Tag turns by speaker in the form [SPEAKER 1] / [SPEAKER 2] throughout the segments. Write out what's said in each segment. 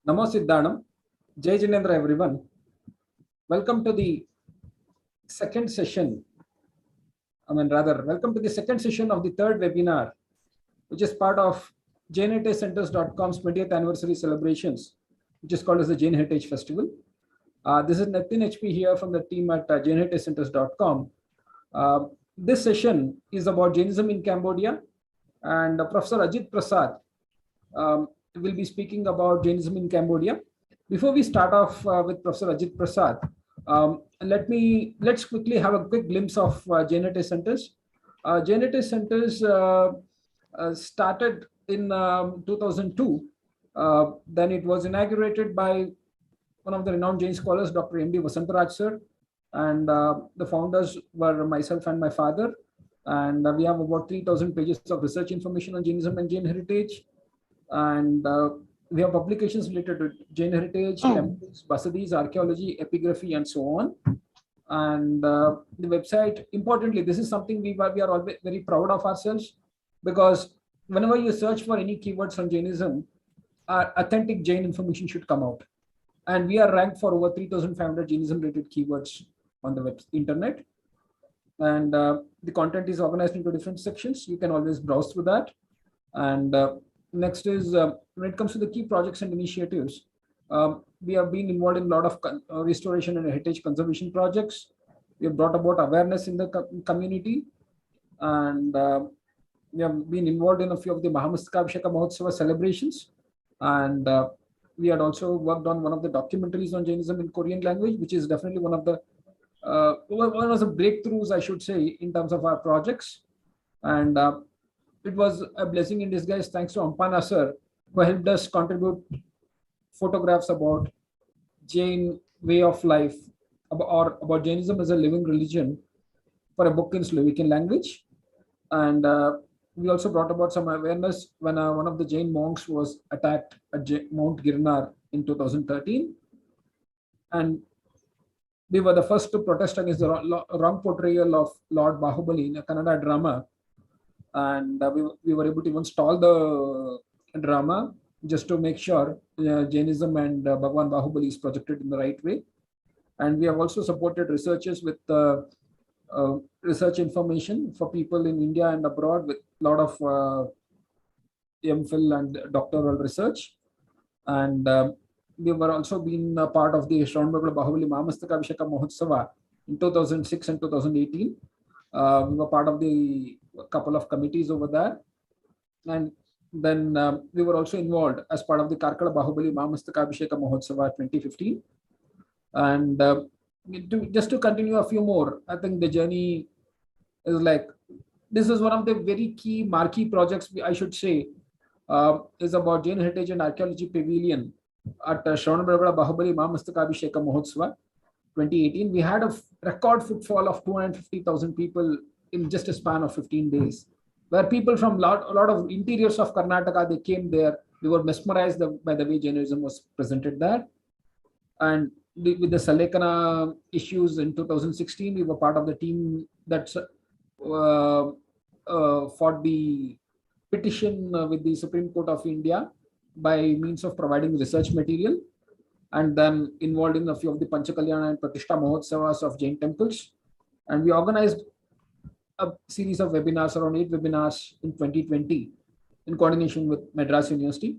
[SPEAKER 1] Namo Siddhanam. Jai Jinendra, everyone. Welcome to the second session. Welcome to the second session of the third webinar, which is part of JainHeritageCenters.com's 20th anniversary celebrations, which is called as the Jain Heritage Festival. This is Nitin HP here from the team at JainHeritageCenters.com. This session is about Jainism in Cambodia, and Professor Ajit Prasad will be speaking about Jainism in Cambodia. Before we start off with Professor Ajit Prasad, let's quickly have a quick glimpse of Jain Heritage Centers. Jain Heritage Centers started in 2002. Then it was inaugurated by one of the renowned Jain scholars, Dr. M.D. Vasantaraj sir, and the founders were myself and my father. And we have about 3,000 pages of research information on Jainism and Jain heritage. And we have publications related to Jain heritage, temples, basadis, archaeology, epigraphy, and so on. And the website, importantly, this is something we are always very proud of ourselves, because whenever you search for any keywords on Jainism, authentic Jain information should come out. And we are ranked for over 3,500 Jainism related keywords on the internet. And the content is organized into different sections. You can always browse through that. And next is, when it comes to the key projects and initiatives, we have been involved in a lot of restoration and heritage conservation projects. We have brought about awareness in the community, and we have been involved in a few of the Mahamastakabhisheka Mahotsava celebrations. And we had also worked on one of the documentaries on Jainism in Korean language, which is definitely one of the breakthroughs, I should say, in terms of our projects. And it was a blessing in disguise, thanks to Ampana sir, who helped us contribute photographs about Jain way of life, or about Jainism as a living religion, for a book in Slovakian language. And we also brought about some awareness when one of the Jain monks was attacked at Mount Girnar in 2013. And we were the first to protest against the wrong portrayal of Lord Bahubali in a Kannada drama. And we were able to even stall the drama just to make sure Jainism and Bhagwan Bahubali is projected in the right way. And we have also supported researchers with research information for people in India and abroad, with a lot of MPhil and doctoral research. And we were also being a part of the Shravan Bahubali Mahamastakabhisheka Mahotsava in 2006 and 2018. We were part of the couple of committees over there. And then we were also involved as part of the Karkala Bahubali Mahamastakabhisheka Mahotsava 2015. And just to continue a few more, I think the journey is like, this is one of the very key marquee projects, I should say, is about Jain Heritage and Archaeology Pavilion at Shravan Bahubali Mahamastakabhisheka Mahotsava 2018. We had a record footfall of 250,000 people in just a span of 15 days, where people from a lot of interiors of Karnataka, they came there. They were mesmerized by the way Jainism was presented there. And with the Salekana issues in 2016, we were part of the team that fought the petition with the Supreme Court of India by means of providing research material, and then involved in a few of the Panchakalyana and Pratishtha Mahotsavas of Jain temples. And we organized a series of webinars, around 8 webinars in 2020, in coordination with Madras University.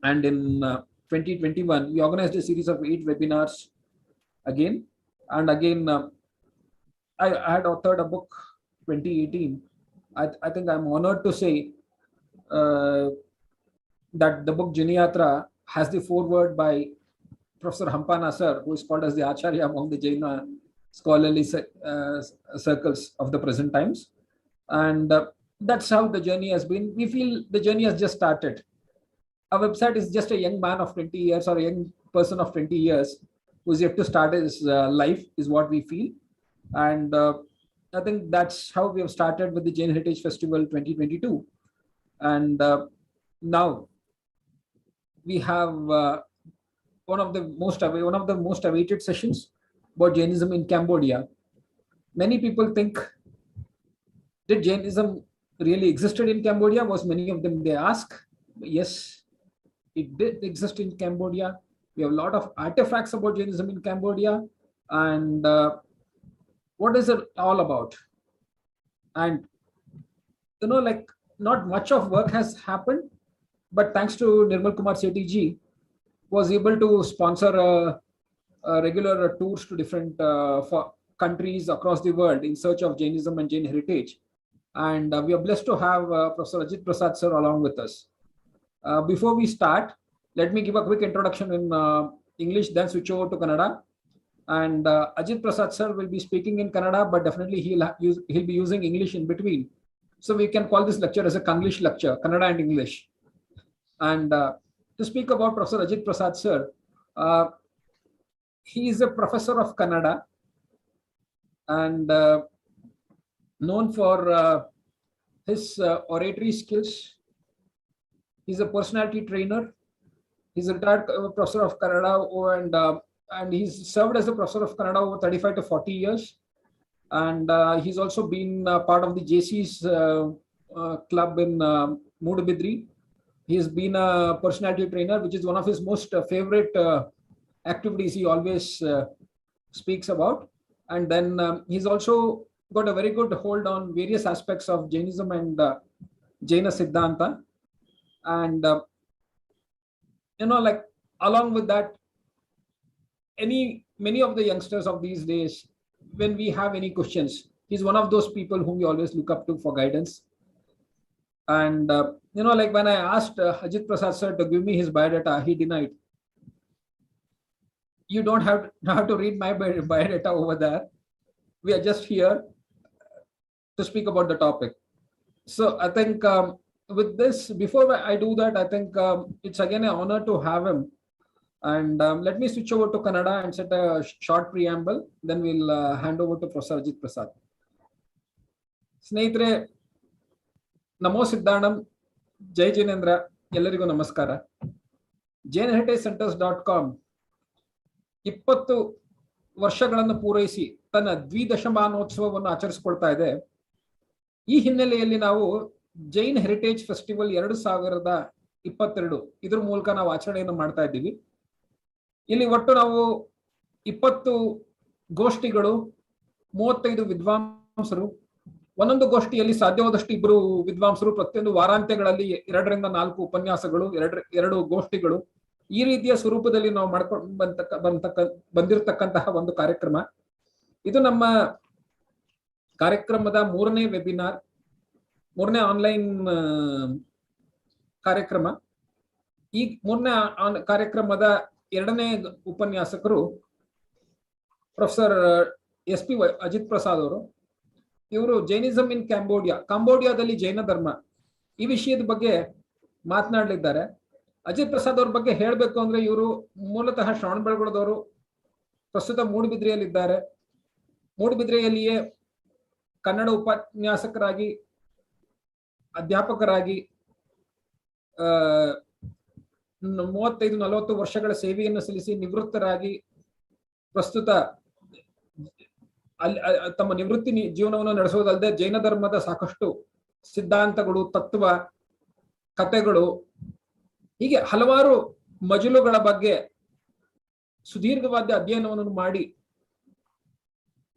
[SPEAKER 1] And in 2021, we organized a series of 8 webinars again. And again, I had authored a book 2018. I think I'm honored to say that the book Jiniyatra has the foreword by Professor Hampana sir, who is called as the Acharya among the Jaina scholarly circles of the present times. And that's how the journey has been. We feel the journey has just started. Our website is just a young man of 20 years or a young person of 20 years who's yet to start his life, is what we feel. And I think that's how we have started with the Jain Heritage Festival 2022. And now we have one of the most awaited sessions about Jainism in Cambodia. Many people think, did Jainism really existed in Cambodia? Was many of them they ask. Yes, it did exist in Cambodia. We have a lot of artifacts about Jainism in Cambodia, and what is it all about? And like not much of work has happened, but thanks to Nirmal Kumar Sethi ji, was able to sponsor regular tours to different countries across the world in search of Jainism and Jain heritage. And we are blessed to have Professor Ajit Prasad sir along with us. Before we start, let me give a quick introduction in English, then switch over to Kannada. And Ajit Prasad sir will be speaking in Kannada, but definitely he'll be using English in between. So we can call this lecture as a Kanglish lecture, Kannada and English. And to speak about Professor Ajit Prasad sir, he is a professor of Kannada and known for his oratory skills. He's a personality trainer. He's a retired professor of Kannada, and he's served as a professor of Kannada over 35 to 40 years. And he's also been part of the JC's club in Mudabidri. He's been a personality trainer, which is one of his most favorite activities he always speaks about. And then he's also got a very good hold on various aspects of Jainism and Jaina Siddhanta. And, like along with that, many of the youngsters of these days, when we have any questions, he's one of those people whom we always look up to for guidance. And, like when I asked Ajit Prasad sir to give me his biodata, he denied. You don't have to read my biodata over there. We are just here to speak about the topic. So I think with this, before I do that, I think it's again an honor to have him. And let me switch over to Kannada and set a short preamble. Then we'll hand over to Professor Ajit Prasad. ಸ್ನೇಹಿತರೆ, ನಮೋ ಸಿದ್ಧಾಣಂ, ಜೈ ಜಿನೇಂದ್ರ, ಎಲ್ಲರಿಗೂ ನಮಸ್ಕಾರ. jainheritagecentres.com 20 ವರ್ಷಗಳನ್ನು ಪೂರೈಸಿ ತನ್ನ ದ್ವಿದಶಮಾನೋತ್ಸವವನ್ನು ಆಚರಿಸಿಕೊಳ್ತಾ ಇದೆ. ಈ ಹಿನ್ನೆಲೆಯಲ್ಲಿ ನಾವು ಜೈನ್ ಹೆರಿಟೇಜ್ ಫೆಸ್ಟಿವಲ್ 2022 ಇದ್ರ ಮೂಲಕ ನಾವು ಆಚರಣೆಯನ್ನು ಮಾಡ್ತಾ ಇದ್ದೀವಿ. ಇಲ್ಲಿ ಒಟ್ಟು ನಾವು 20 ಗೋಷ್ಠಿಗಳು, 35 ವಿದ್ವಾಂಸರು, ಒಂದೊಂದು ಗೋಷ್ಠಿಯಲ್ಲಿ ಸಾಧ್ಯವಾದಷ್ಟು 2 ವಿದ್ವಾಂಸರು, ಪ್ರತಿಯೊಂದು ವಾರಾಂತ್ಯಗಳಲ್ಲಿ 2 ರಿಂದ 4 ಉಪನ್ಯಾಸಗಳು, 2 ಗೋಷ್ಠಿಗಳು, ಈ ರೀತಿಯ ಸ್ವರೂಪದಲ್ಲಿ ನಾವು ಮಾಡ್ಕೊಂಡು ಬಂದಿರತಕ್ಕಂತಹ ಒಂದು ಕಾರ್ಯಕ್ರಮ. ಇದು ನಮ್ಮ ಕಾರ್ಯಕ್ರಮದ 3ನೇ ವೆಬಿನಾರ್, 3ನೇ ಆನ್ಲೈನ್ ಕಾರ್ಯಕ್ರಮ. ಈ 3ನೇ ಕಾರ್ಯಕ್ರಮದ 2ನೇ ಉಪನ್ಯಾಸಕರು ಪ್ರೊಫೆಸರ್ SP ಅಜಿತ್ ಪ್ರಸಾದ್ ಅವರು. ಇವರು ಜೈನಿಸಮ್ ಇನ್ ಕಾಂಬೋಡಿಯಾದಲ್ಲಿ ಜೈನ ಧರ್ಮ ಈ ವಿಷಯದ ಬಗ್ಗೆ ಮಾತನಾಡಲಿದ್ದಾರೆ. ಅಜಿತ್ ಪ್ರಸಾದ್ ಅವ್ರ ಬಗ್ಗೆ ಹೇಳಬೇಕು ಅಂದ್ರೆ, ಇವರು ಮೂಲತಃ ಶ್ರವಣಬೆಳಗೊಳದವರು, ಪ್ರಸ್ತುತ ಮೂಡುಬಿದ್ರೆಯಲ್ಲಿದ್ದಾರೆ. ಮೂಡುಬಿದ್ರೆಯಲ್ಲಿಯೇ ಕನ್ನಡ ಉಪನ್ಯಾಸಕರಾಗಿ, ಅಧ್ಯಾಪಕರಾಗಿ 35-40 ವರ್ಷಗಳ ಸೇವೆಯನ್ನು ಸಲ್ಲಿಸಿ ನಿವೃತ್ತರಾಗಿ ಪ್ರಸ್ತುತ ತಮ್ಮ ನಿವೃತ್ತಿ ಜೀವನವನ್ನು ನಡೆಸುವುದಲ್ಲದೆ ಜೈನ ಧರ್ಮದ ಸಾಕಷ್ಟು ಸಿದ್ಧಾಂತಗಳು, ತತ್ವ, ಕಥೆಗಳು, ಹೀಗೆ ಹಲವಾರು ಮಜಲುಗಳ ಬಗ್ಗೆ ಸುದೀರ್ಘವಾದ ಅಧ್ಯಯನವನ್ನು ಮಾಡಿ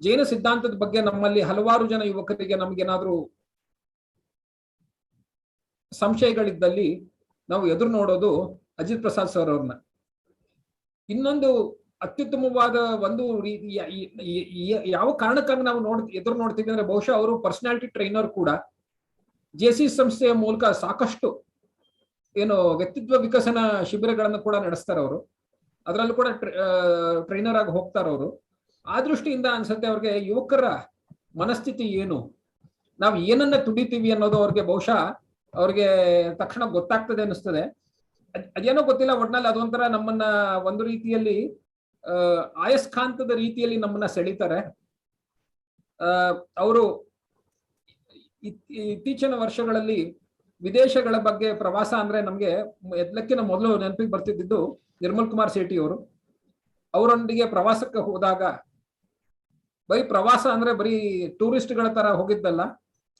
[SPEAKER 1] ಜೈನ ಸಿದ್ಧಾಂತದ ಬಗ್ಗೆ ನಮ್ಮಲ್ಲಿ ಹಲವಾರು ಜನ ಯುವಕರಿಗೆ ನಮಗೇನಾದ್ರೂ ಸಂಶಯಗಳಿದ್ದಲ್ಲಿ ನಾವು ಎದುರು ನೋಡೋದು ಅಜಿತ್ ಪ್ರಸಾದ್ ಸರ್ ಅವ್ರನ್ನ. ಇನ್ನೊಂದು ಅತ್ಯುತ್ತಮವಾದ ಒಂದು ಯಾವ ಕಾರಣಕ್ಕಾಗಿ ನಾವು ಎದುರು ನೋಡ್ತೀವಿ ಅಂದ್ರೆ, ಬಹುಶಃ ಅವರು ಪರ್ಸನಾಲಿಟಿ ಟ್ರೈನರ್ ಕೂಡ. JC ಸಂಸ್ಥೆಯ ಮೂಲಕ ಸಾಕಷ್ಟು ವ್ಯಕ್ತಿತ್ವ ವಿಕಸನ ಶಿಬಿರಗಳನ್ನು ಕೂಡ ನಡೆಸ್ತಾರೆ ಅವರು. ಅದರಲ್ಲೂ ಕೂಡ ಟ್ರೈನರ್ ಆಗಿ ಹೋಗ್ತಾರೆ ಅವರು. ಆ ದೃಷ್ಟಿಯಿಂದ ಅನ್ಸುತ್ತೆ ಅವ್ರಿಗೆ ಯುವಕರ ಮನಸ್ಥಿತಿ ಏನು, ನಾವು ಏನನ್ನ ತುಡಿತೀವಿ ಅನ್ನೋದು ಅವ್ರಿಗೆ ಬಹುಶಃ ಅವ್ರಿಗೆ ತಕ್ಷಣ ಗೊತ್ತಾಗ್ತದೆ ಅನಿಸ್ತದೆ. ಅದೇನೋ ಗೊತ್ತಿಲ್ಲ, ಒಟ್ನಲ್ಲಿ ಅದೊಂಥರ ನಮ್ಮನ್ನ ಒಂದು ರೀತಿಯಲ್ಲಿ ಆಯಸ್ಕಾಂತದ ರೀತಿಯಲ್ಲಿ ನಮ್ಮನ್ನ ಸೆಳೀತಾರೆ. ಅವರು ಇತ್ತೀಚಿನ ವರ್ಷಗಳಲ್ಲಿ ವಿದೇಶಗಳ ಬಗ್ಗೆ ಪ್ರವಾಸ ಅಂದ್ರೆ ನಮ್ಗೆ ಎದ್ಲಕ್ಕಿನ ಮೊದಲು ನೆನಪಿಗೆ ಬರ್ತಿದ್ದು ನಿರ್ಮಲ್ ಕುಮಾರ್ ಸೇಠಿ ಅವರು. ಅವರೊಂದಿಗೆ ಪ್ರವಾಸಕ್ಕೆ ಹೋದಾಗ ಬರೀ ಪ್ರವಾಸ ಅಂದ್ರೆ ಬರೀ ಟೂರಿಸ್ಟ್ಗಳ ತರ ಹೋಗಿದ್ದಲ್ಲ,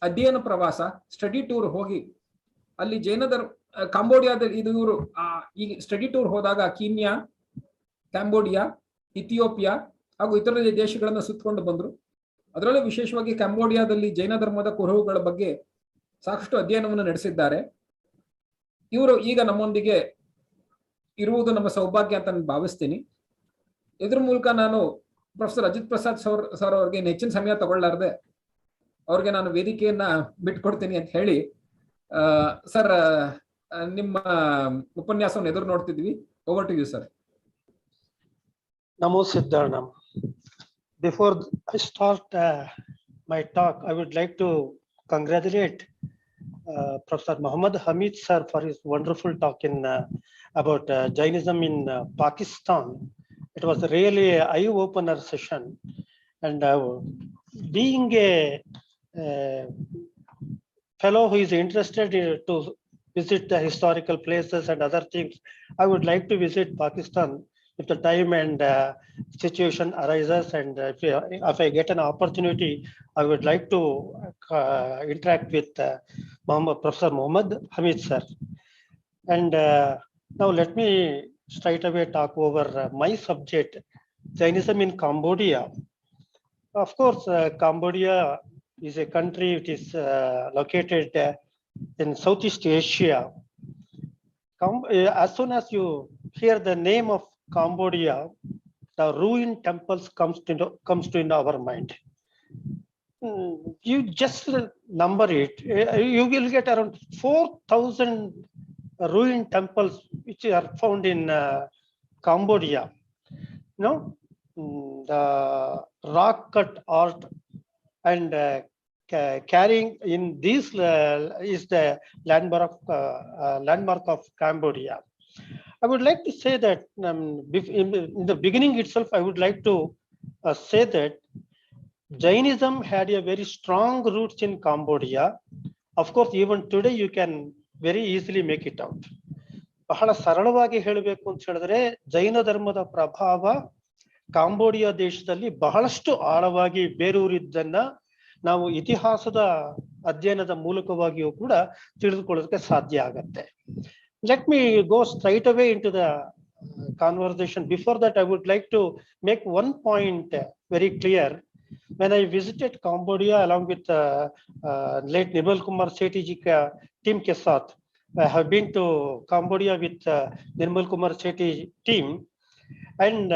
[SPEAKER 1] ಅಧ್ಯಯನ ಪ್ರವಾಸ, ಸ್ಟಡಿ ಟೂರ್ ಹೋಗಿ ಅಲ್ಲಿ ಕಾಂಬೋಡಿಯಾದಲ್ಲಿ ಇವರು ಈಗ ಸ್ಟಡಿ ಟೂರ್ ಹೋದಾಗ ಕೀನ್ಯಾ, ಕ್ಯಾಂಬೋಡಿಯಾ, ಇಥಿಯೋಪಿಯಾ ಹಾಗೂ ಇತರ ದೇಶಗಳನ್ನು ಸುತ್ತಕೊಂಡು ಬಂದರು. ಅದರಲ್ಲೂ ವಿಶೇಷವಾಗಿ ಕ್ಯಾಂಬೋಡಿಯಾದಲ್ಲಿ ಜೈನ ಧರ್ಮದ ಕುರುಹುಗಳ ಬಗ್ಗೆ ಸಾಕಷ್ಟು ಅಧ್ಯಯನವನ್ನು ನಡೆಸಿದ್ದಾರೆ. ಇವರು ಈಗ ನಮ್ಮೊಂದಿಗೆ ಇರುವುದು ನಮ್ಮ ಸೌಭಾಗ್ಯ ಅಂತ ನಾನು ಭಾವಿಸ್ತೀನಿ. ಇದ್ರ ಮೂಲಕ ನಾನು ಪ್ರೊಫೆಸರ್ ಅಜಿತ್ ಪ್ರಸಾದ್ ಸರ್ ಅವರಿಗೆ ಹೆಚ್ಚಿನ ಸಮಯ ತಗೊಳ್ಳಾರ್ದೆ ಅವ್ರಿಗೆ ನಾನು ವೇದಿಕೆಯನ್ನ ಬಿಟ್ಕೊಡ್ತೀನಿ ಅಂತ ಹೇಳಿ, ಸರ್ ನಿಮ್ಮ ಉಪನ್ಯಾಸವನ್ನು ಎದುರು ನೋಡ್ತಿದ್ವಿ. Over to you sir.
[SPEAKER 2] Namo Siddharnam. Before I start my talk, I would like to congratulate Professor Muhammad Hamid sir for his wonderful talk about Jainism in Pakistan. It was really an eye-opener session, and being a fellow who is interested to visit the historical places and other things, I would like to visit Pakistan if the time and situation arises, and if I get an opportunity, I would like to interact with Professor Muhammad Hamid sir. And now let me straight away talk over my subject, Jainism in Cambodia. Of course, Cambodia is a country which is located in Southeast Asia. As soon as you hear the name of Combodia, the ruined temples comes to in our mind. You just number it, you will get around 4,000 ruined temples which are found in Cambodia. You know, the rock cut art and carrying in this is the landmark of Cambodia. I would like to say that in the beginning itself, I would like to say that Jainism had a very strong roots in Cambodia. Of course, even today you can very easily make it out. ಬಹಳ ಸರಳವಾಗಿ ಹೇಳಬೇಕು ಅಂತ ಹೇಳಿದ್ರೆ, ಜೈನ ಧರ್ಮದ ಪ್ರಭಾವ Cambodia ದೇಶದಲ್ಲಿ ಬಹಳಷ್ಟು ಆಳವಾಗಿ ಬೇರೂರಿದ್ದನ್ನ ನಾವು ಇತಿಹಾಸದ ಅಧ್ಯಯನದ ಮೂಲಕವಾಗಿಯೂ ಕೂಡ ತಿಳಿದುಕೊಳ್ಳೋದಕ್ಕೆ ಸಾಧ್ಯ ಆಗತ್ತೆ. Let me go straight away into the conversation. Before that, I would like to make one point very clear. When I visited Cambodia along with late Nirmal Kumar Sethi ji ka team ke saath, I have been to Cambodia with Nirmal Kumar Sethi team, and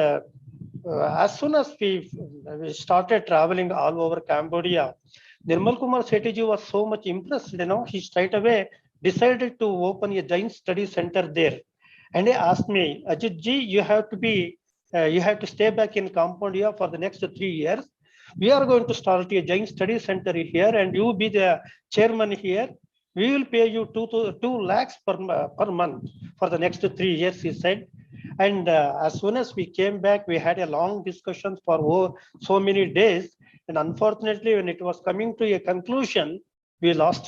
[SPEAKER 2] as soon as we started traveling all over Cambodia, Nirmal Kumar Sethi ji was so much impressed. You know, he straight away decided to open a Jain study center there, and he asked me, Ajit ji, you have to stay back in Cambodia for the next 3 years. We are going to start a Jain study center here, and you be the chairman here. We will pay you 2 lakhs per month for the next 3 years, he said. And as soon as we came back, we had a long discussion for so many days, and unfortunately, when it was coming to a conclusion, we lost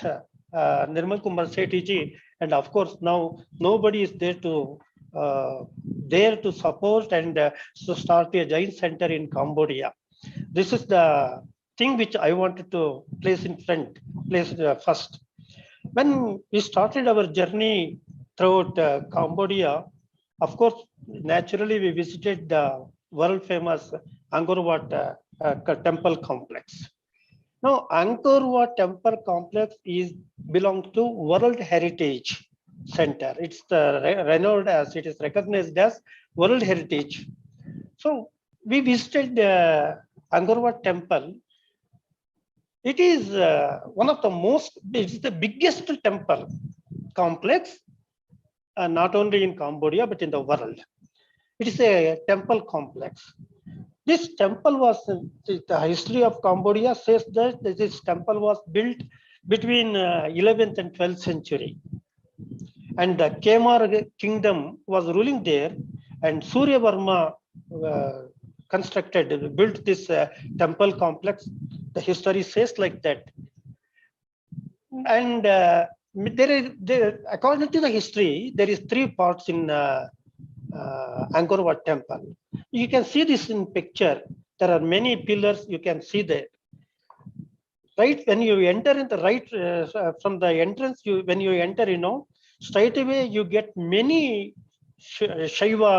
[SPEAKER 2] Nirmal Kumar Sethi ji, and of course now nobody is there to support and to start a Jain center in Cambodia. This is the thing which I wanted to place first. When we started our journey throughout Cambodia, of course, naturally we visited the world famous Angkor Wat Temple complex. Now, Angkor Wat Temple complex belongs to World Heritage Center. It's renowned as, it is recognized as World Heritage. So we visited Angkor Wat Temple. It is it's the biggest temple complex, not only in Cambodia, but in the world. It is a temple complex. This temple was, the history of Combodia says that this temple was built between 11th and 12th century. And the Khmer kingdom was ruling there, and Surya Varma built this temple complex. The history says like that. And according to the history, there is 3 parts in Angkor Wat Temple. You can see this in picture. There are many pillars you can see there. Right when you enter in the right from the entrance, when you enter, straight away you get many Shaiva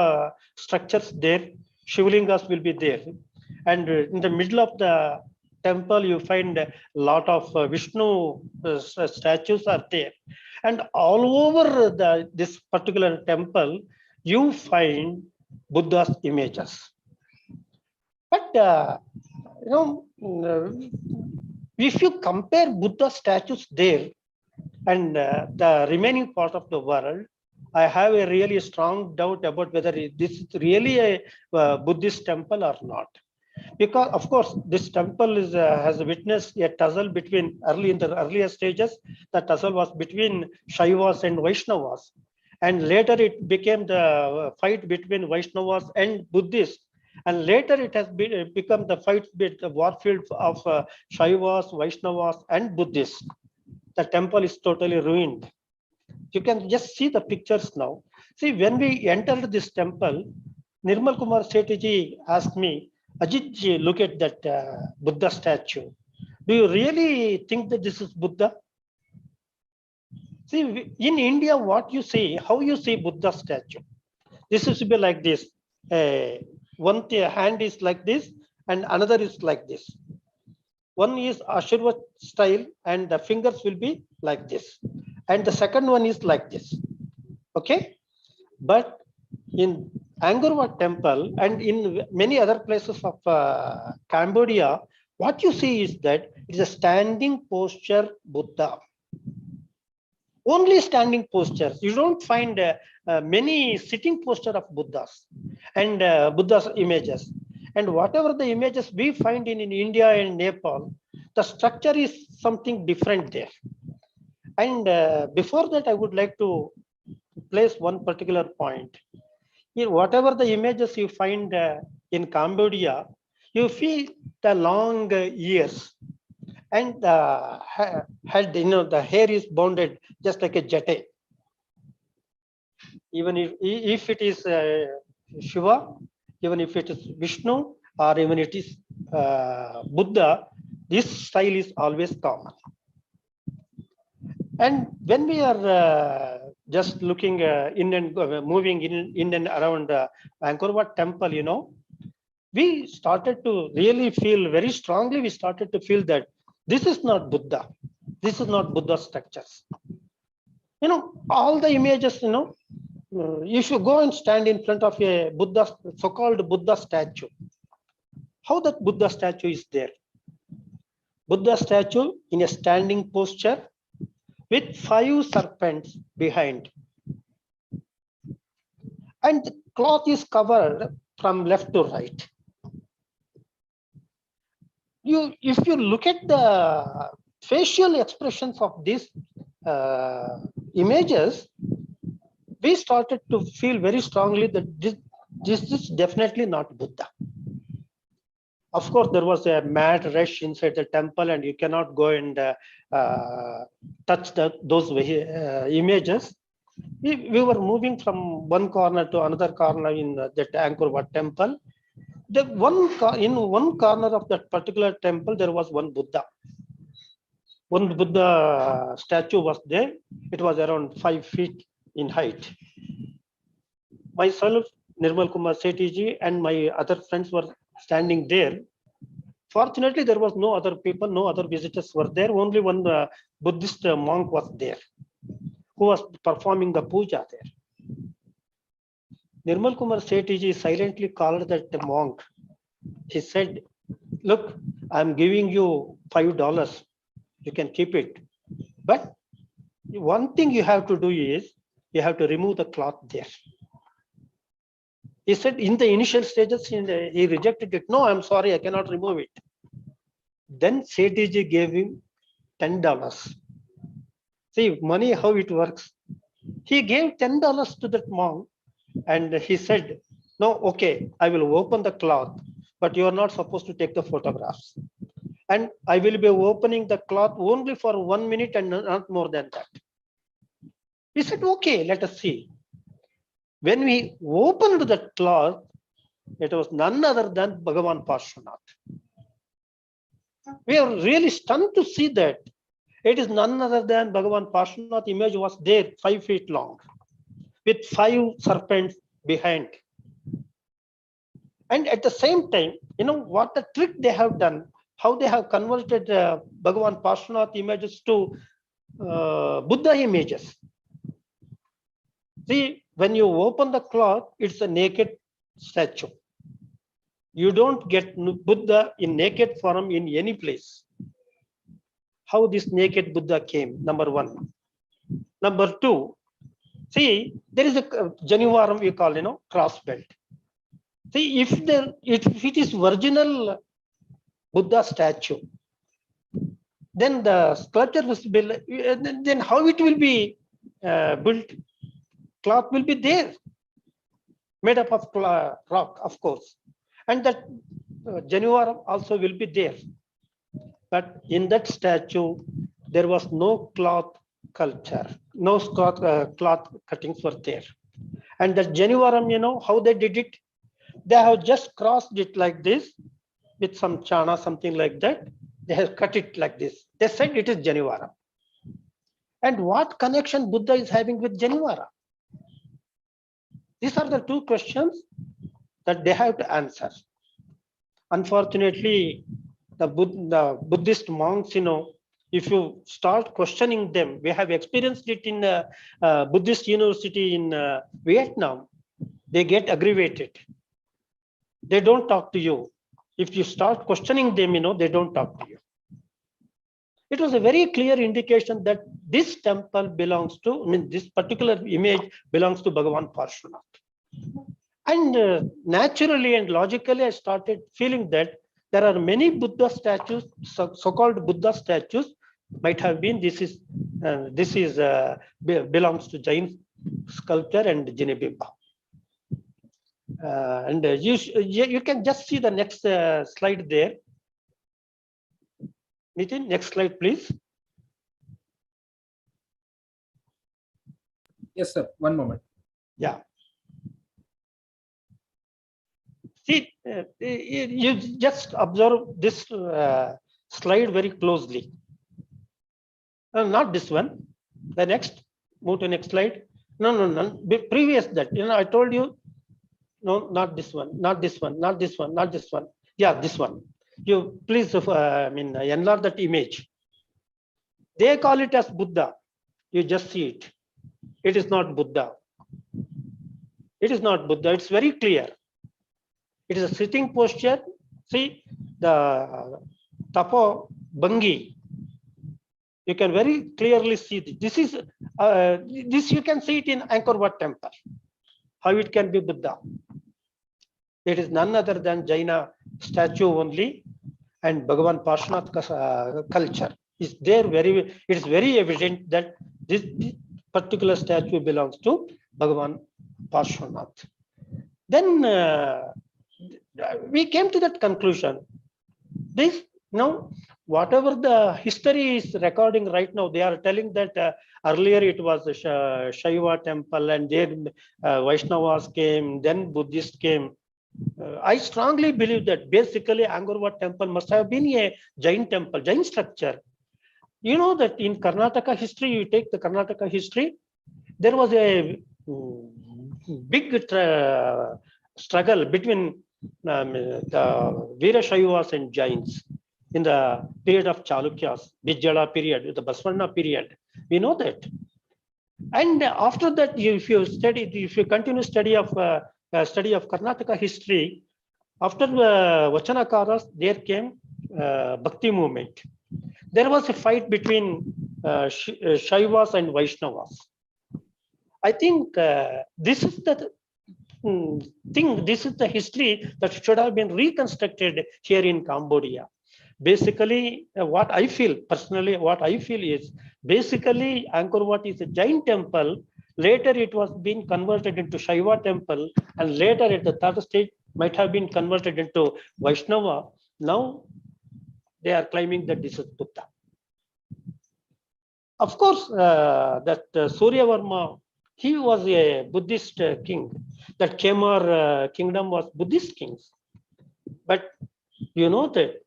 [SPEAKER 2] structures there. Shivlingas will be there. And in the middle of the temple, you find a lot of Vishnu statues are there. And all over this particular temple, you find Buddha's images. But, if you compare Buddha statues there and the remaining part of the world, I have a really strong doubt about whether this is really a Buddhist temple or not. Because, of course, this temple has witnessed a tussle between in the earlier stages. The tussle was between Shaivas and Vaishnavas. And later it became the fight between Vaishnavas and Buddhists. And later it has become the fight between the warfield of Shaivas, Vaishnavas, and Buddhists. The temple is totally ruined. You can just see the pictures now. See, when we entered this temple, Nirmal Kumar Sethiji asked me, Ajit, look at that Buddha statue. Do you really think that this is Buddha? See, in India, what you see, how you see Buddha statue? This is to be like this. One hand is like this, and another is like this. One is Ashirvat style, and the fingers will be like this. And the second one is like this. Okay? But in Angkor Wat Temple and in many other places of Cambodia, what you see is that it is a standing posture Buddha. Only standing postures. You don't find many sitting posture of Buddhas and Buddha's images. And whatever the images we find in India and Nepal, the structure is something different there. And before that, I would like to place one particular point. Here, whatever the images you find in Cambodia, you feel the long ears and the head, the hair is bounded just like a jete. Even if it is Shiva, even if it is Vishnu, or even it is Buddha, this style is always common. And when we are just looking in and moving in and around Angkor Wat Temple, we started to really feel very strongly. We started to feel that this is not Buddha. This is not Buddha structures. All the images, if you go and stand in front of a Buddha, so-called Buddha statue, how that Buddha statue is there? Buddha statue in a standing posture with 5 serpents behind. And the cloth is covered from left to right. If you look at the facial expressions of these images, we started to feel very strongly that this is definitely not Buddha. Of course, there was a mad rush inside the temple, and you cannot go and touch those images. We were moving from one corner to another corner in that Angkor Wat Temple. In one corner of that particular temple, there was one Buddha. One Buddha statue was there. It was around 5 feet in height. Myself, Nirmal Kumar Sethiji, and my other friends were standing there. Fortunately, there was no other people, no other visitors were there. Only one Buddhist monk was there, who was performing the puja there. Nirmal Kumar Sethiji silently called that monk. He said, "Look, I'm giving you $5. You can keep it. But one thing you have to do is, you have to remove the cloth there." He said in the initial stages, he rejected it. "No, I'm sorry, I cannot remove it." Then Sethiji gave him $10. See, money, how it works. He gave $10 to that monk, and he said, "No, okay, I will open the cloth, but you are not supposed to take the photographs. And I will be opening the cloth only for 1 minute and not more than that." He said, "Okay, let us see." When we opened the cloth, it was none other than Bhagavan Parshvanath. We are really stunned to see that It is none other than Bhagavan Parshvanath image was there, 5 feet long, with 5 serpents behind. And at the same time, what the trick they have done, how they have converted Bhagavan Parshvanath images to Buddha images. See, when you open the cloth, it's a naked statue. You don't get Buddha in naked form in any place. How this naked Buddha came, number one. Number two, see, there is a Janivaram we call, cross belt. See, if it is original Buddha statue, then the sculpture will be, then how it will be built? Cloth will be there, made up of rock, of course. And that Janivaram also will be there. But in that statue, there was no cloth culture, no cloth cuttings were there. And that Janivaram, how they did it? They have just crossed it like this with some chana, something like that. They have cut it like this. They said it is Janivaram. And what connection Buddha is having with Janivaram? These are the two questions that they have to answer. Unfortunately, the Buddhist monks, if you start questioning them, we have experienced it in a Buddhist university in Vietnam. They get aggravated. They don't talk to you. If you start questioning them, they don't talk to you. It was a very clear indication that this temple belongs to, this particular image belongs to Bhagavan Parshvanath. And naturally and logically, I started feeling that there are many Buddha statues, so-called Buddha statues, might have been. This belongs to Jain sculpture and Jinebimba. And you can just see the next slide there. Nitin, next slide, please.
[SPEAKER 1] Yes, sir. One moment.
[SPEAKER 2] Yeah. See, you just observe this slide very closely. Not this one. The next. Move to next slide. No. Previous that. I told you. No, not this one. Not this one. Not this one. Not this one. Yeah, this one. You please, enlarge that image. They call it as Buddha. You just see it. It is not Buddha. It is not Buddha. It's very clear. It is a sitting posture. See the Tapo Bhangi. You can very clearly see this is this you can see it in Angkor Wat Temple. How it can be Buddha. It is none other than Jaina statue only, and Bhagavan Parshvanath culture is there. It is very evident that this particular statue belongs to Bhagavan Parshvanath. Then we came to that conclusion. Whatever the history is recording right now, they are telling that earlier it was Shaiva temple, and then Vaishnavas came, then Buddhists came. I strongly believe that basically Angkor Wat Temple must have been a Jain temple, Jain structure. You know that in Karnataka history, you take the Karnataka history, there was a big struggle between the Veera Shaivas and Jains in the period of Chalukyas, Vijayala period, the Basvarna period. We know that. And after that, if you continue study of Karnataka history, after Vachanakaras, there came Bhakti movement. There was a fight between Shaivas and Vaishnavas. I think this is the thing. This is the history that should have been reconstructed here in Cambodia. Basically, what I feel is basically Angkor Wat is a Jain temple. Later, it was being converted into Shaiva temple, and later at the third stage might have been converted into Vaishnava. Now, they are claiming that this is Buddha. Of course, that Surya Varma, he was a Buddhist king. That Khmer kingdom was Buddhist kings. But you know that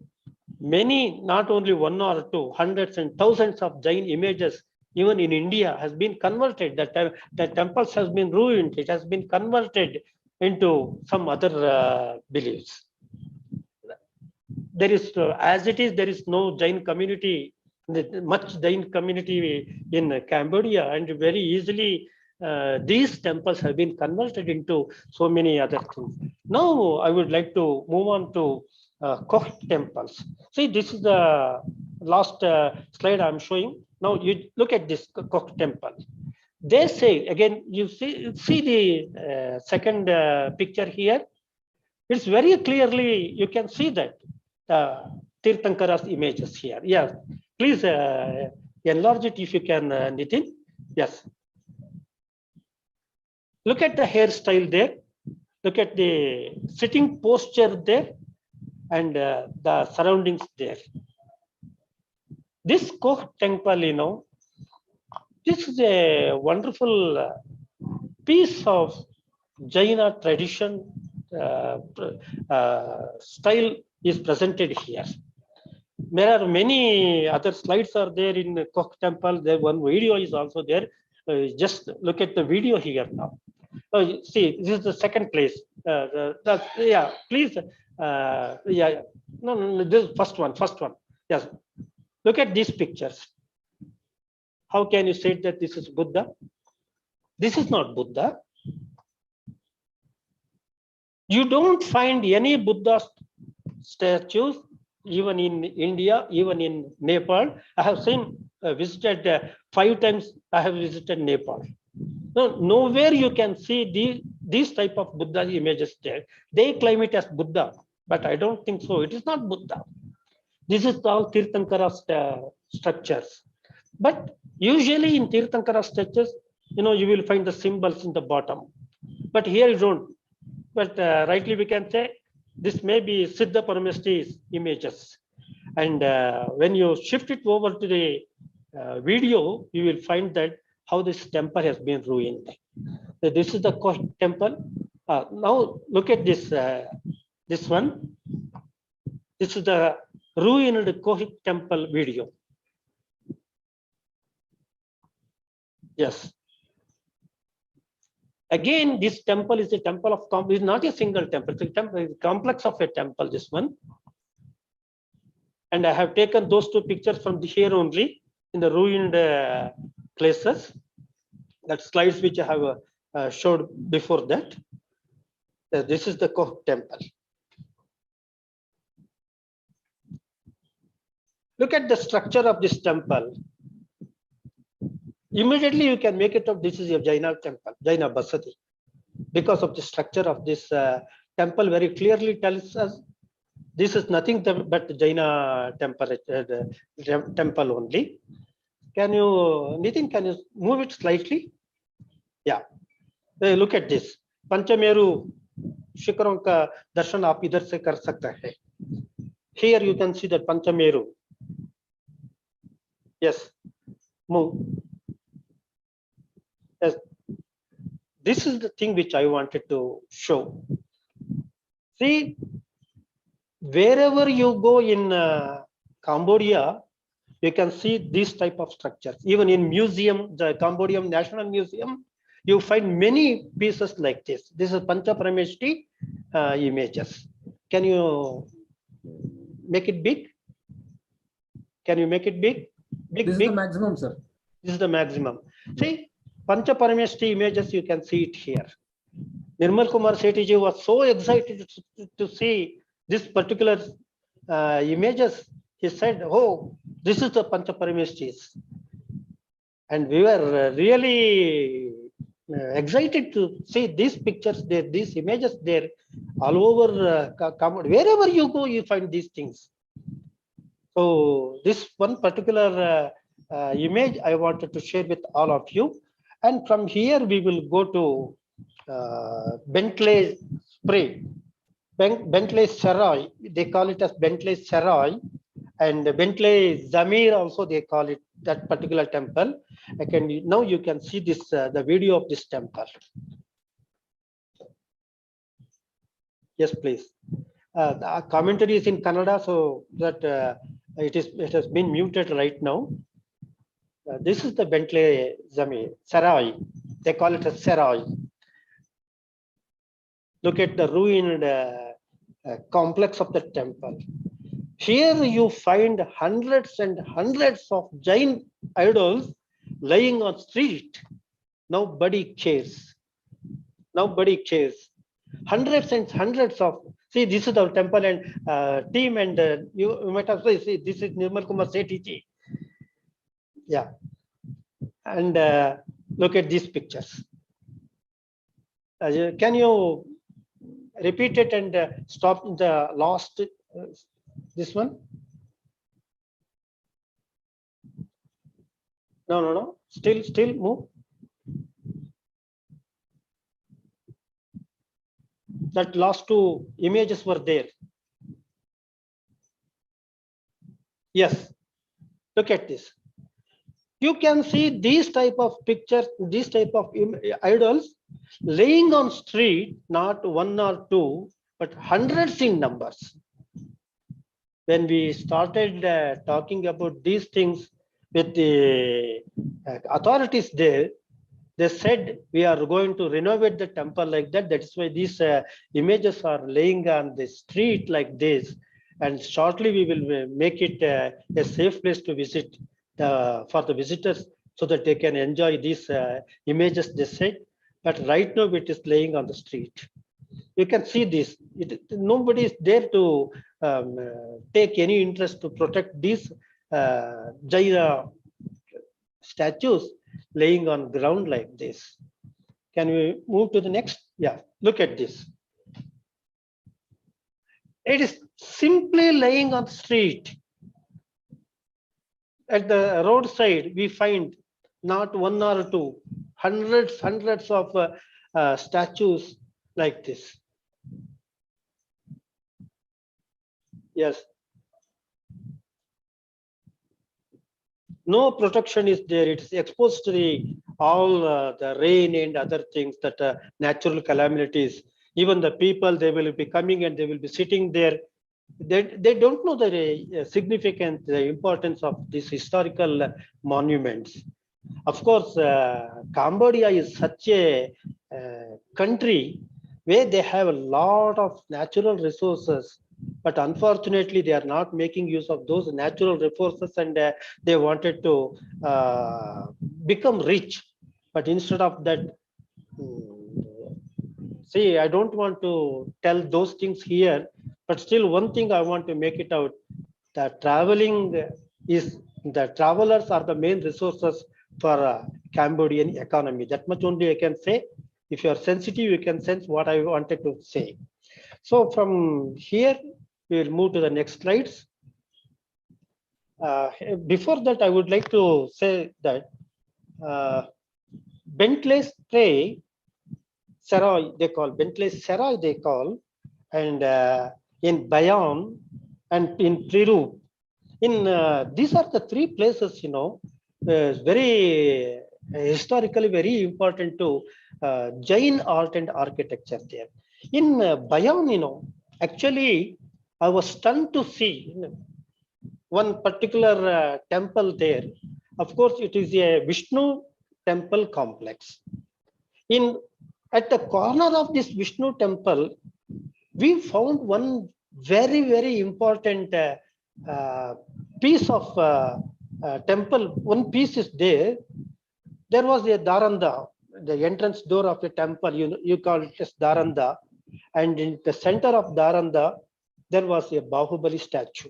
[SPEAKER 2] Many, not only one or two, hundreds and thousands of Jain images, even in India, has been converted. The temples has been ruined. It has been converted into some other beliefs. There is, as it is, there is no Jain community, much Jain community in Cambodia, and very easily these temples have been converted into so many other things. Now I would like to move on to Koh temples. See, this is the last slide I'm showing. Now you look at this Koh temple. They say, again, you see the second picture here. It's very clearly, you can see that Tirthankara's images here. Yeah, please enlarge it if you can, Nitin. Yes. Look at the hairstyle there. Look at the sitting posture there and the surroundings there. This Koh temple, you know, this is a wonderful piece of Jaina tradition style is presented here. There are many other slides are there in Koh temple. There one video is also there. Just look at the video here now. See, this is the second place. Yeah, please. Yeah, no, this is first one. Yes, look at these pictures. How can you say that this is Buddha? This is not Buddha. You don't find any Buddha statues even in India, even in Nepal. I have visited 5 times. I have visited Nepal. No, nowhere you can see these type of Buddha images there. They claim it as Buddha, but I don't think so. It is not Buddha. This is all Tirthankara structures. But usually in Tirthankara structures, you know, you will find the symbols in the bottom. But here you don't. But rightly we can say this may be Siddha Paramesti's images. And when you shift it over to the video, you will find that how this temple has been ruined. So this is the Koh temple. Now look at this this one. This is the ruined Koh temple video. Yes. Again, this temple is a temple of is not a single temple. It's a temple, it's a complex of a temple. This one. And I have taken those 2 pictures from here only in the ruined places. That slides which I have showed before that. This is the Koh temple. Look at the structure of this temple. Immediately you can make it up. This is a Jaina temple, Jaina Basati. Because of the structure of this temple very clearly tells us this is nothing but Jaina temple only. Can you, Nitin, can you move it slightly? Yeah. Look at this. Panchameru Shikaron ka darshan aap idhar se kar sakta hai. Here you can see that Panchameru. Yes. Move. Yes. This is the thing which I wanted to show. See, wherever you go in Cambodia, you can see these type of structures. Even in museum, the Cambodian National Museum, you find many pieces like this. This is Pancha Parameshti images. Can you make it big? Can you make it big?
[SPEAKER 1] This is the maximum, sir.
[SPEAKER 2] This is the maximum. See, Pancha Parameshti images, you can see it here. Nirmal Kumar Sethi was so excited to see this particular images. He said, oh, this is the Pancha Parameshtis. And we were really excited to see these pictures there, these images there, all over Cambodia. Wherever you go, you find these things. So this one particular image I wanted to share with all of you. And from here, we will go to Bentley Spray, Bentley Sarai. They call it as Bentley Sarai. And Bentley Zamir also, they call it that particular temple. Now you can see this, the video of this temple. Yes, please. The commentary is in Kannada, so that it has been muted right now. This is the Bentley Zamir Sarai. They call it a Sarai. Look at the ruined complex of the temple. Here you find hundreds and hundreds of Jain idols lying on street. Nobody cares. Nobody cares. Hundreds and hundreds of, see, this is our temple and team, and you might have said, see, this is Nirmal Kumar Sethi. Yeah. And look at these pictures. Can you repeat it and stop the last, this one? No. Still move. That last two images were there. Yes. Look at this. You can see these type of pictures, these type of idols laying on street, not one or two, but hundreds in numbers. When we started talking about these things with the authorities there, they said we are going to renovate the temple like that. That's why these images are laying on the street like this. And shortly we will make it a safe place to visit for the visitors, so that they can enjoy these images, they said. But right now it is laying on the street. You can see this. Nobody is there to take any interest to protect these Jaina statues laying on ground like this. Can we move to the next? Yeah, look at this. It is simply laying on the street. At the roadside, we find not one or two, hundreds of statues like this. Yes. No protection is there. It's exposed to all the rain and other things, that natural calamities. Even the people, they will be coming and they will be sitting there. They don't know the significance, the importance of these historical monuments. Of course, Cambodia is such a country where they have a lot of natural resources, but unfortunately they are not making use of those natural resources, and they wanted to become rich. But instead of that, see, I don't want to tell those things here, but still one thing I want to make it out, that traveling is, the travelers are the main resources for Cambodian economy. That much only I can say. If you are sensitive, you can sense what I wanted to say. So from here, we will move to the next slides. Before that, I would like to say that Bentley's Tray, Sarai, they call Bentley's Sarai, they call, and in Bayon and in Triru. In these are the three places, very historically very important to Jain art and architecture there. In Bayon, actually, I was stunned to see one particular temple there. Of course, it is a Vishnu temple complex. At the corner of this Vishnu temple, we found one very, very important piece of temple. One piece is there. There was a Dharanda, the entrance door of the temple, you call it as Dharanda. And in the center of Dharanda, there was a Bahubali statue.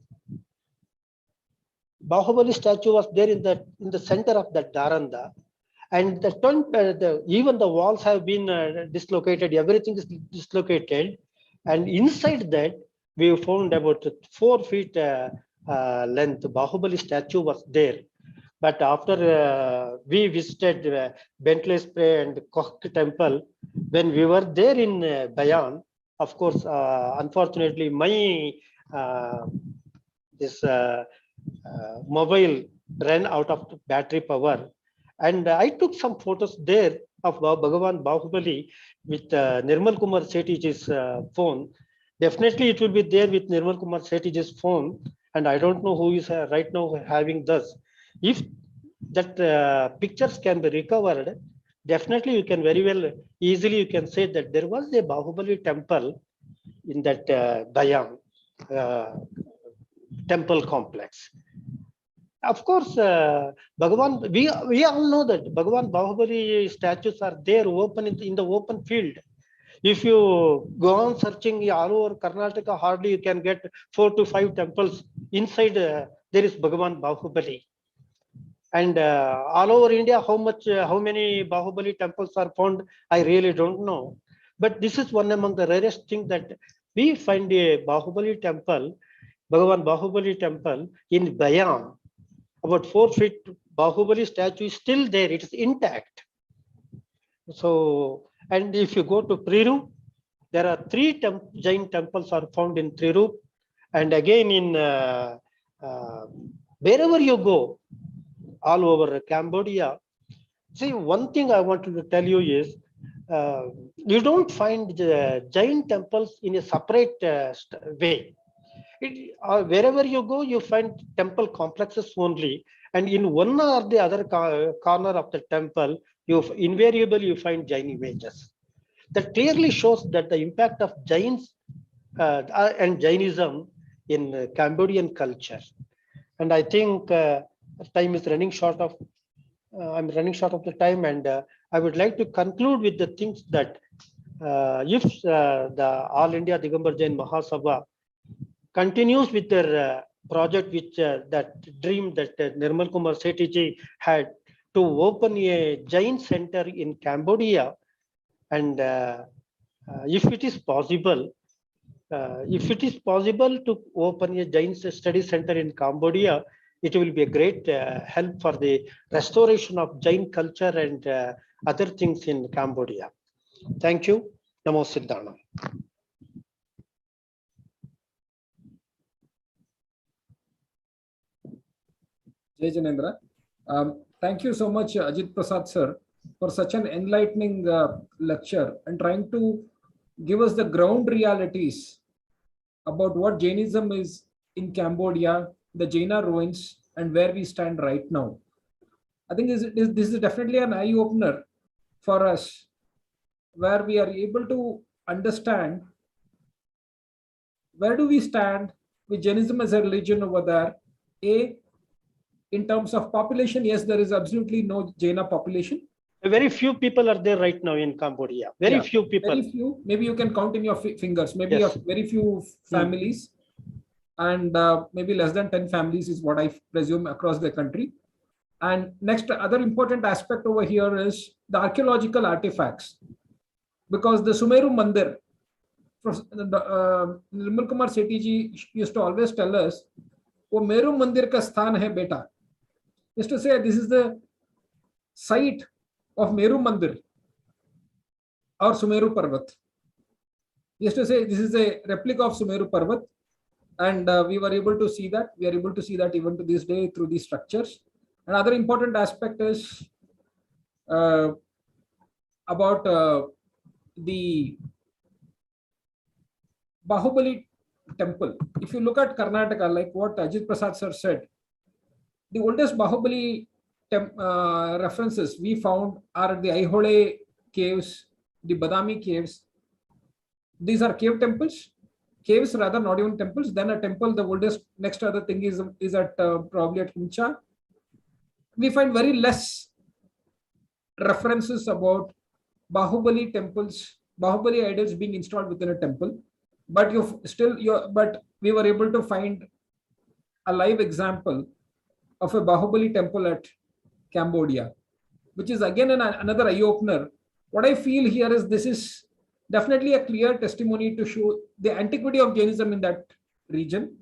[SPEAKER 2] Bahubali statue was there in the center of that Dharanda. And even the walls have been dislocated, everything is dislocated. And inside that, we found about 4 feet length Bahubali statue was there. But after we visited Bentley Spray and Koch Temple, when we were there in Bayan, of course, unfortunately, my mobile ran out of battery power. And I took some photos there of Bhagavan Bahubali with Nirmal Kumar Sethi's phone. Definitely, it will be there with Nirmal Kumar Shetty's phone, and I don't know who is right now having this. If that pictures can be recovered, definitely you can very well easily you can say that there was a Bahubali temple in that Dayam uh, temple complex. Of course, Bhagavan, we all know that Bhagavan Bahubali statues are there open in the open field. If you go on searching all over Karnataka, hardly you can get 4 to 5 temples inside. There is Bhagavan Bahubali, and all over India, how many Bahubali temples are found? I really don't know. But this is one among the rarest thing that we find a Bahubali temple, Bhagavan Bahubali temple in Bayam. About 4 feet Bahubali statue is still there. It is intact. So, and if you go to Priru, there are 3 Jain temples are found in Trirup, and again in wherever you go, all over Cambodia. See, one thing I wanted to tell you is you don't find the Jain temples in a separate way. Wherever you go, you find temple complexes only, and in one or the other corner of the temple, you invariably you find Jain images. That clearly shows that the impact of Jains and Jainism in Cambodian culture. And I think time is running short of. I'm running short of the time, and I would like to conclude with the things that if the All India Digambar Jain Mahasabha continues with their project, which that dream that Nirmal Kumar Sethi had to open a Jain center in Cambodia, and if it is possible to open a Jain study center in Cambodia, it will be a great help for the restoration of Jain culture and other things in Cambodia. Thank you. Namo Siddhana.
[SPEAKER 1] Jai Janendra. Thank you so much, Ajit Prasad sir, for such an enlightening lecture and trying to give us the ground realities about what Jainism is in Cambodia, the Jaina ruins, and where we stand right now. I think this is definitely an eye-opener for us, where we are able to understand where do we stand with Jainism as a religion over there. In terms of population, yes, there is absolutely no Jaina population.
[SPEAKER 2] Very few people are there right now in Cambodia. Very few people.
[SPEAKER 1] Very few. Maybe you can count in your fingers. Maybe yes. Very few families, and maybe less than 10 families is what I presume across the country. And next, other important aspect over here is the archaeological artifacts, because the Sumeru Mandir, Nirmal Kumar Sethi ji used to always tell us, "वो मेरु मंदिर का स्थान है बेटा." Is to say this is the site of Meru Mandir or Sumeru Parvat. Is to say this is a replica of Sumeru Parvat, and we were able to see that. We are able to see that even to this day through these structures. Another important aspect is about the Bahubali temple. If you look at Karnataka, like what Ajit Prasad sir said, the oldest Bahubali references we found are the Aihole caves, the Badami caves. These are cave temples, caves rather, not even temples. Then a temple, the oldest, next other thing is at probably at Hincha. We find very less references about Bahubali temples, Bahubali idols being installed within a temple. But but we were able to find a live example of a Bahubali temple at Cambodia, which is again another eye-opener. What I feel here is this is definitely a clear testimony to show the antiquity of Jainism in that region.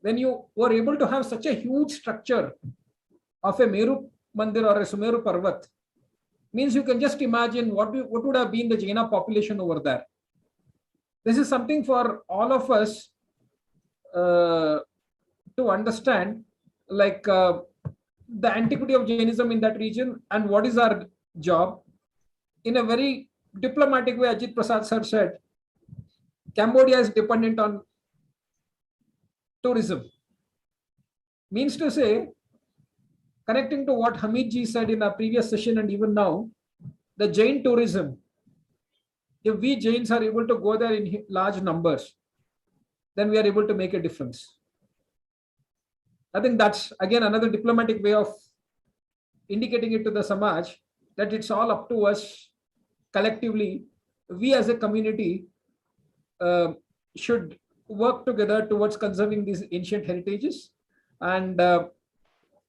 [SPEAKER 1] When you were able to have such a huge structure of a Meru Mandir or a Sumeru Parvat, means you can just imagine what would have been the Jaina population over there. This is something for all of us to understand, like the antiquity of Jainism in that region and what is our job. In a very diplomatic way, Ajit Prasad sir said, Cambodia is dependent on tourism. Means to say, connecting to what Hamid ji said in our previous session and even now, the Jain tourism, if we Jains are able to go there in large numbers, then we are able to make a difference. I think that's again another diplomatic way of indicating it to the Samaj that it's all up to us collectively. We as a community should work together towards conserving these ancient heritages. And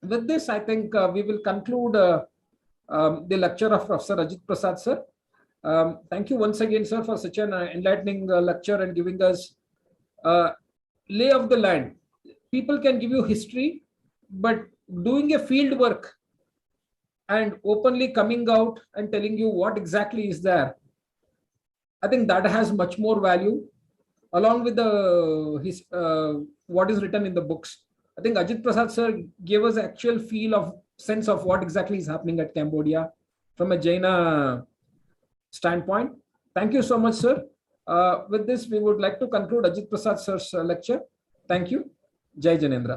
[SPEAKER 1] with this, I think we will conclude the lecture of Professor Ajit Prasad, sir. Thank you once again, sir, for such an enlightening lecture and giving us lay of the land. People can give you history, but doing a field work and openly coming out and telling you what exactly is there, I think that has much more value, along with what is written in the books. I think Ajit Prasad sir gave us actual sense of what exactly is happening at Cambodia from a Jaina standpoint. Thank you so much, sir. With this, we would like to conclude Ajit Prasad sir's lecture. Thank you. Jai Janendra.